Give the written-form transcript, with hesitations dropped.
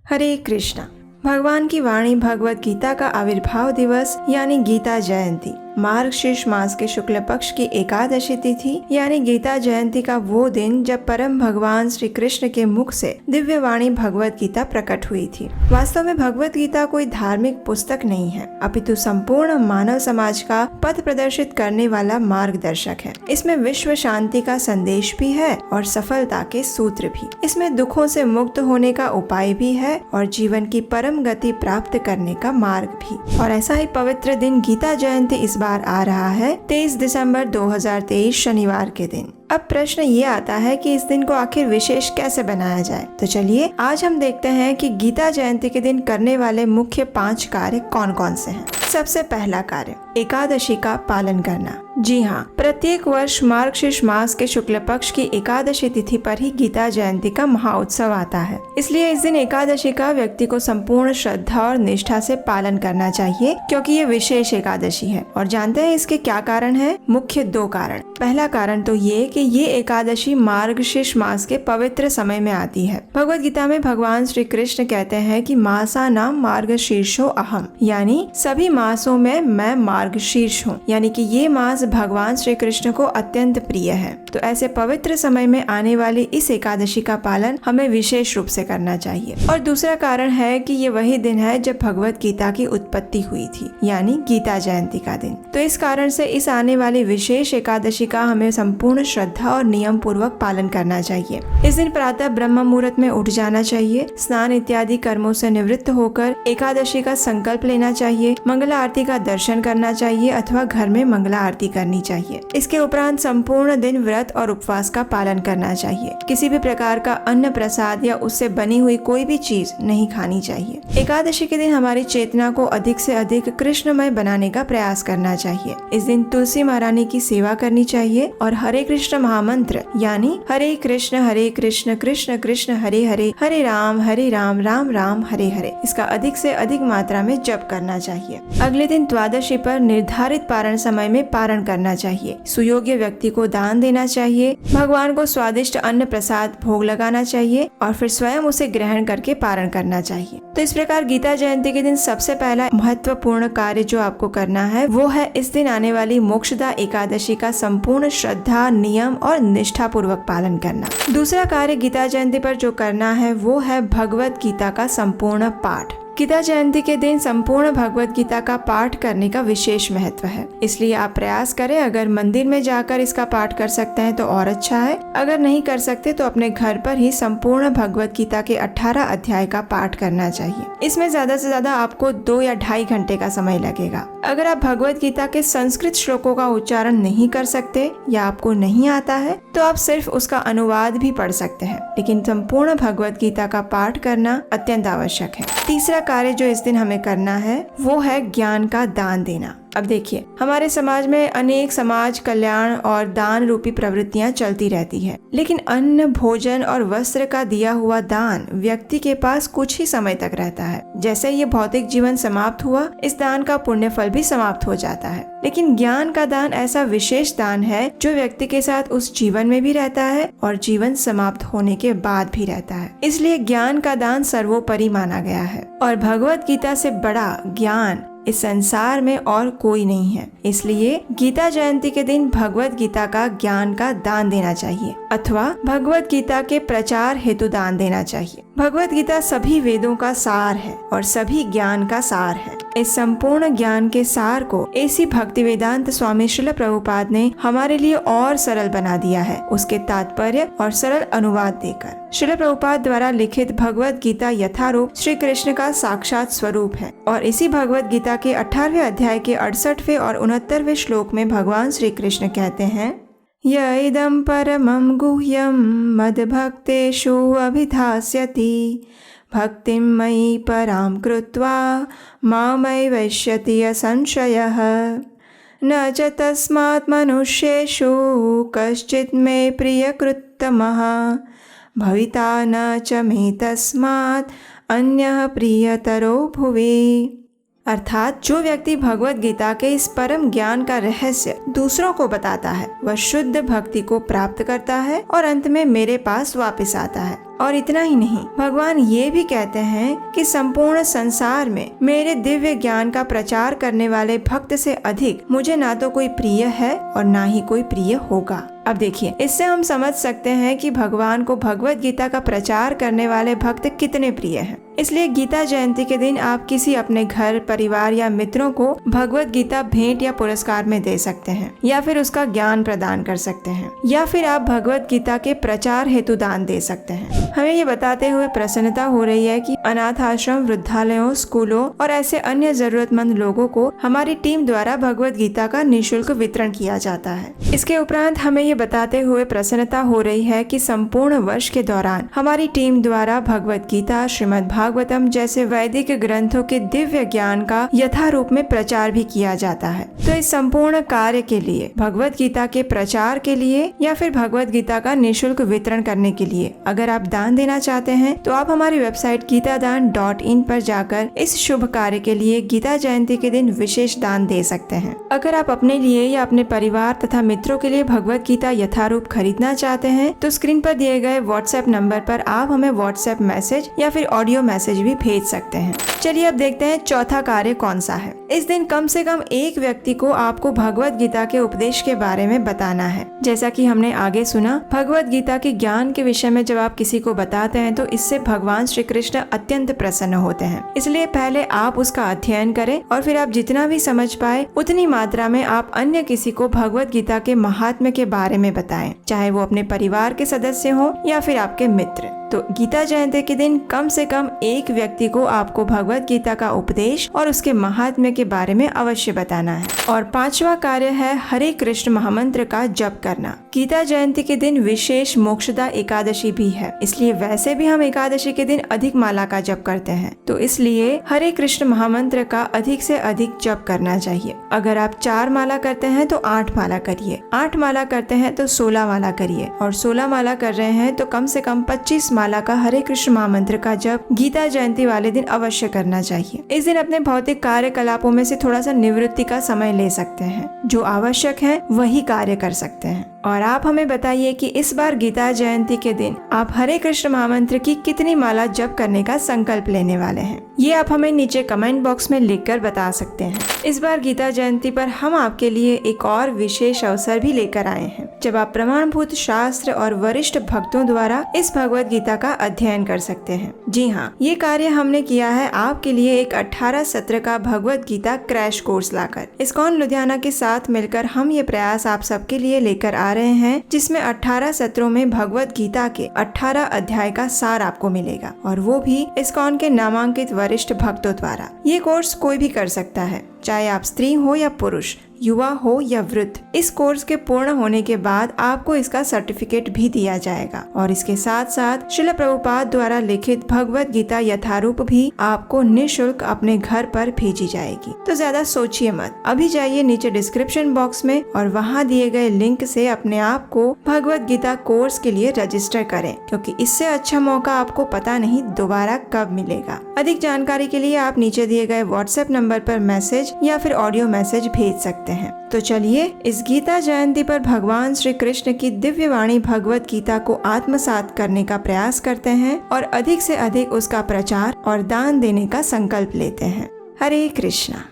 हरे कृष्णा। भगवान की वाणी भगवत गीता का आविर्भाव दिवस यानी गीता जयंती मार्गशीर्ष मास के शुक्ल पक्ष की एकादशी तिथि यानी गीता जयंती का वो दिन जब परम भगवान श्री कृष्ण के मुख से दिव्य वाणी भगवत गीता प्रकट हुई थी। वास्तव में भगवत गीता कोई धार्मिक पुस्तक नहीं है, अपितु संपूर्ण मानव समाज का पथ प्रदर्शित करने वाला मार्गदर्शक है। इसमें विश्व शांति का संदेश भी है और सफलता के सूत्र भी। इसमें दुखों से मुक्त होने का उपाय भी है और जीवन की परम गति प्राप्त करने का मार्ग भी। और ऐसा ही पवित्र दिन गीता जयंती इस बार आ रहा है 23 दिसंबर 2023 शनिवार के दिन। अब प्रश्न ये आता है कि इस दिन को आखिर विशेष कैसे बनाया जाए। तो चलिए आज हम देखते हैं कि गीता जयंती के दिन करने वाले मुख्य 5 कार्य कौन कौन से हैं। सबसे पहला कार्य एकादशी का पालन करना। जी हाँ, प्रत्येक वर्ष मार्गशीर्ष मास के शुक्ल पक्ष की एकादशी तिथि पर ही गीता जयंती का महाउत्सव आता है। इसलिए इस दिन एकादशी का व्यक्ति को संपूर्ण श्रद्धा और निष्ठा से पालन करना चाहिए, क्योंकि ये विशेष एकादशी है। और जानते हैं इसके क्या कारण है? मुख्य 2 कारण। पहला कारण तो ये कि ये एकादशी मार्गशीर्ष मास के पवित्र समय में आती है। भगवत गीता में भगवान श्री कृष्ण कहते हैं कि मासा नाम मार्गशीर्षो अहम, यानी सभी मासों में मैं मार्गशीर्ष हूँ, यानी कि ये मास भगवान श्री कृष्ण को अत्यंत प्रिय है। तो ऐसे पवित्र समय में आने वाली इस एकादशी का पालन हमें विशेष रूप से करना चाहिए। और दूसरा कारण है कि ये वही दिन है जब भगवत गीता की उत्पत्ति हुई थी, यानी गीता जयंती का दिन। तो इस कारण से इस आने वाली विशेष एकादशी का हमें संपूर्ण श्रद्धा और नियम पूर्वक पालन करना चाहिए। इस दिन प्रातः ब्रह्म मुहूर्त में उठ जाना चाहिए, स्नान इत्यादि कर्मों से निवृत्त होकर एकादशी का संकल्प लेना चाहिए, मंगला आरती का दर्शन करना चाहिए अथवा घर में मंगला आरती करनी चाहिए। इसके उपरांत संपूर्ण दिन व्रत और उपवास का पालन करना चाहिए। किसी भी प्रकार का अन्न प्रसाद या उससे बनी हुई कोई भी चीज नहीं खानी चाहिए। एकादशी के दिन हमारी चेतना को अधिक से अधिक कृष्णमय बनाने का प्रयास करना चाहिए। इस दिन तुलसी महारानी की सेवा करनी चाहिए और हरे कृष्ण महामंत्र यानी हरे कृष्ण कृष्ण कृष्ण हरे हरे, हरे राम राम राम हरे हरे, इसका अधिक से अधिक मात्रा में जप करना चाहिए। अगले दिन द्वादशी पर निर्धारित पारण समय में पारण करना चाहिए। सुयोग्य व्यक्ति को दान देना चाहिए, भगवान को स्वादिष्ट अन्न प्रसाद भोग लगाना चाहिए और फिर स्वयं उसे ग्रहण करके पारण करना चाहिए। तो इस प्रकार गीता जयंती के दिन सबसे पहला महत्वपूर्ण कार्य जो आपको करना है वो है इस दिन आने वाली मोक्षदा एकादशी का संपूर्ण श्रद्धा, नियम और निष्ठा पूर्वक पालन करना। दूसरा कार्य गीता जयंती पर जो करना है वो है भगवत गीता का संपूर्ण पाठ। गीता जयंती के दिन संपूर्ण भगवत गीता का पाठ करने का विशेष महत्व है, इसलिए आप प्रयास करें। अगर मंदिर में जाकर इसका पाठ कर सकते हैं तो और अच्छा है, अगर नहीं कर सकते तो अपने घर पर ही संपूर्ण भगवत गीता के 18 अध्याय का पाठ करना चाहिए। इसमें ज्यादा से ज्यादा आपको 2 या 2.5 घंटे का समय लगेगा। अगर आप भगवत गीता के संस्कृत श्लोकों का उच्चारण नहीं कर सकते या आपको नहीं आता है तो आप सिर्फ उसका अनुवाद भी पढ़ सकते हैं, लेकिन संपूर्ण भगवत गीता का पाठ करना अत्यंत आवश्यक है। तीसरा कार्य जो इस दिन हमें करना है वो है ज्ञान का दान देना। अब देखिए, हमारे समाज में अनेक समाज कल्याण और दान रूपी प्रवृत्तियां चलती रहती है, लेकिन अन्न, भोजन और वस्त्र का दिया हुआ दान व्यक्ति के पास कुछ ही समय तक रहता है। जैसे ये भौतिक जीवन समाप्त हुआ, इस दान का पुण्य फल भी समाप्त हो जाता है। लेकिन ज्ञान का दान ऐसा विशेष दान है जो व्यक्ति के साथ उस जीवन में भी रहता है और जीवन समाप्त होने के बाद भी रहता है। इसलिए ज्ञान का दान सर्वोपरि माना गया है और भगवत गीता से बड़ा ज्ञान इस संसार में और कोई नहीं है। इसलिए गीता जयंती के दिन भगवत गीता का ज्ञान का दान देना चाहिए अथवा भगवत गीता के प्रचार हेतु दान देना चाहिए। भगवत गीता सभी वेदों का सार है और सभी ज्ञान का सार है। इस संपूर्ण ज्ञान के सार को ऐसी भक्ति वेदांत स्वामी श्रील प्रभुपाद ने हमारे लिए और सरल बना दिया है, उसके तात्पर्य और सरल अनुवाद देकर। श्रील प्रभुपाद द्वारा लिखित भगवत गीता यथारूप श्री कृष्ण का साक्षात स्वरूप है और इसी भगवत गीता के 18वें अध्याय के 68वें और 69वें श्लोक में भगवान श्री कृष्ण कहते हैं, य इदं परमं गुह्यं मद्भक्तेषु अभिधास्यति भक्तिं मयि परां कृत्वा मामैवैष्यति असंशयः न च तस्मात् मनुष्येषु कश्चित् मे प्रियकृत्तमः भविता न च मे तस्मात् अन्यः प्रियतरो भुवि। अर्थात जो व्यक्ति भगवत गीता के इस परम ज्ञान का रहस्य दूसरों को बताता है वह शुद्ध भक्ति को प्राप्त करता है और अंत में मेरे पास वापस आता है। और इतना ही नहीं, भगवान ये भी कहते हैं कि संपूर्ण संसार में मेरे दिव्य ज्ञान का प्रचार करने वाले भक्त से अधिक मुझे ना तो कोई प्रिय है और ना ही कोई प्रिय होगा। अब देखिए, इससे हम समझ सकते हैं कि भगवान को भगवत गीता का प्रचार करने वाले भक्त कितने प्रिय हैं। इसलिए गीता जयंती के दिन आप किसी अपने घर, परिवार या मित्रों को भगवत गीता भेंट या पुरस्कार में दे सकते हैं, या फिर उसका ज्ञान प्रदान कर सकते हैं, या फिर आप भगवत गीता के प्रचार हेतु दान दे सकते हैं। हमें ये बताते हुए प्रसन्नता हो रही है कि अनाथ आश्रम, वृद्धालयों, स्कूलों और ऐसे अन्य जरूरतमंद लोगों को हमारी टीम द्वारा भगवत गीता का निःशुल्क वितरण किया जाता है। इसके उपरांत हमें ये बताते हुए प्रसन्नता हो रही है कि संपूर्ण वर्ष के दौरान हमारी टीम द्वारा भगवत गीता, श्रीमद् भागवतम जैसे वैदिक ग्रंथों के दिव्य ज्ञान का यथारूप में प्रचार भी किया जाता है। तो इस संपूर्ण कार्य के लिए, भगवत गीता के प्रचार के लिए या फिर भगवत गीता का निःशुल्क वितरण करने के लिए अगर आप दान देना चाहते हैं तो आप हमारी वेबसाइट गीतादान.in पर जाकर इस शुभ कार्य के लिए गीता जयंती के दिन विशेष दान दे सकते हैं। अगर आप अपने लिए या अपने परिवार तथा मित्रों के लिए भगवत गीता यथारूप खरीदना चाहते हैं तो स्क्रीन पर दिए गए व्हाट्सएप नंबर पर आप हमें व्हाट्सएप मैसेज या फिर ऑडियो मैसेज भी भेज सकते हैं। चलिए अब देखते हैं चौथा कार्य कौन सा है। इस दिन कम से कम एक व्यक्ति को आपको भगवत गीता के उपदेश के बारे में बताना है। जैसा कि हमने आगे सुना, भगवत गीता के ज्ञान के विषय में जब आप किसी को बताते हैं तो इससे भगवान श्री कृष्ण अत्यंत प्रसन्न होते हैं। इसलिए पहले आप उसका अध्ययन करें और फिर आप जितना भी समझ पाए उतनी मात्रा में आप अन्य किसी को भगवत गीता के महात्म्य के बारे में बताएं, चाहे वो अपने परिवार के सदस्य हो या फिर आपके मित्र। तो गीता जयंती के दिन कम से कम एक व्यक्ति को आपको भगवत गीता का उपदेश और उसके महात्म्य के बारे में अवश्य बताना है। और पांचवा कार्य है हरे कृष्ण महामंत्र का जप करना। गीता जयंती के दिन विशेष मोक्षदा एकादशी भी है, इसलिए वैसे भी हम एकादशी के दिन अधिक माला का जप करते हैं, तो इसलिए हरे कृष्ण महामंत्र का अधिक से अधिक जप करना चाहिए। अगर आप 4 माला करते हैं तो 8 माला करिए, 8 माला करते हैं तो 16 माला करिए, और 16 माला कर रहे हैं तो कम से कम 25 माला का हरे कृष्ण महामंत्र का जप गीता जयंती वाले दिन अवश्य करना चाहिए। इस दिन अपने भौतिक कार्यकलापों में से थोड़ा सा निवृत्ति का समय ले सकते हैं, जो आवश्यक है वही कार्य कर सकते हैं। और आप हमें बताइए कि इस बार गीता जयंती के दिन आप हरे कृष्ण महामंत्र की कितनी माला जप करने का संकल्प लेने वाले हैं। ये आप हमें नीचे कमेंट बॉक्स में लिखकर बता सकते हैं। इस बार गीता जयंती पर हम आपके लिए एक और विशेष अवसर भी लेकर आए हैं, जब आप प्रमाणभूत शास्त्र और वरिष्ठ भक्तों द्वारा इस भगवत गीता का अध्ययन कर सकते हैं। जी हाँ, ये कार्य हमने किया है आपके लिए एक 18 सत्र का भगवत गीता क्रैश कोर्स लाकर। इस्कॉन लुधियाना के साथ मिलकर हम ये प्रयास आप सबके लिए लेकर आ रहे हैं, जिसमें 18 सत्रों में भगवत गीता के 18 अध्याय का सार आपको मिलेगा, और वो भी इस्कॉन के नामांकित वरिष्ठ भक्तों द्वारा। ये कोर्स कोई भी कर सकता है, चाहे आप स्त्री हो या पुरुष, युवा हो या वृद्ध। इस कोर्स के पूर्ण होने के बाद आपको इसका सर्टिफिकेट भी दिया जाएगा, और इसके साथ साथ श्रील प्रभुपाद द्वारा लिखित भगवत गीता यथारूप भी आपको निःशुल्क अपने घर पर भेजी जाएगी। तो ज्यादा सोचिए मत, अभी जाइए नीचे डिस्क्रिप्शन बॉक्स में और वहाँ दिए गए लिंक से अपने आप को भगवत गीता कोर्स के लिए रजिस्टर करें, क्योंकि इससे अच्छा मौका आपको पता नहीं दोबारा कब मिलेगा। अधिक जानकारी के लिए आप नीचे दिए गए व्हाट्सएप नंबर पर मैसेज या फिर ऑडियो मैसेज भेज सकते हैं। तो चलिए इस गीता जयंती पर भगवान श्री कृष्ण की दिव्य वाणी भगवत गीता को आत्मसात करने का प्रयास करते हैं और अधिक से अधिक उसका प्रचार और दान देने का संकल्प लेते हैं। हरे कृष्णा।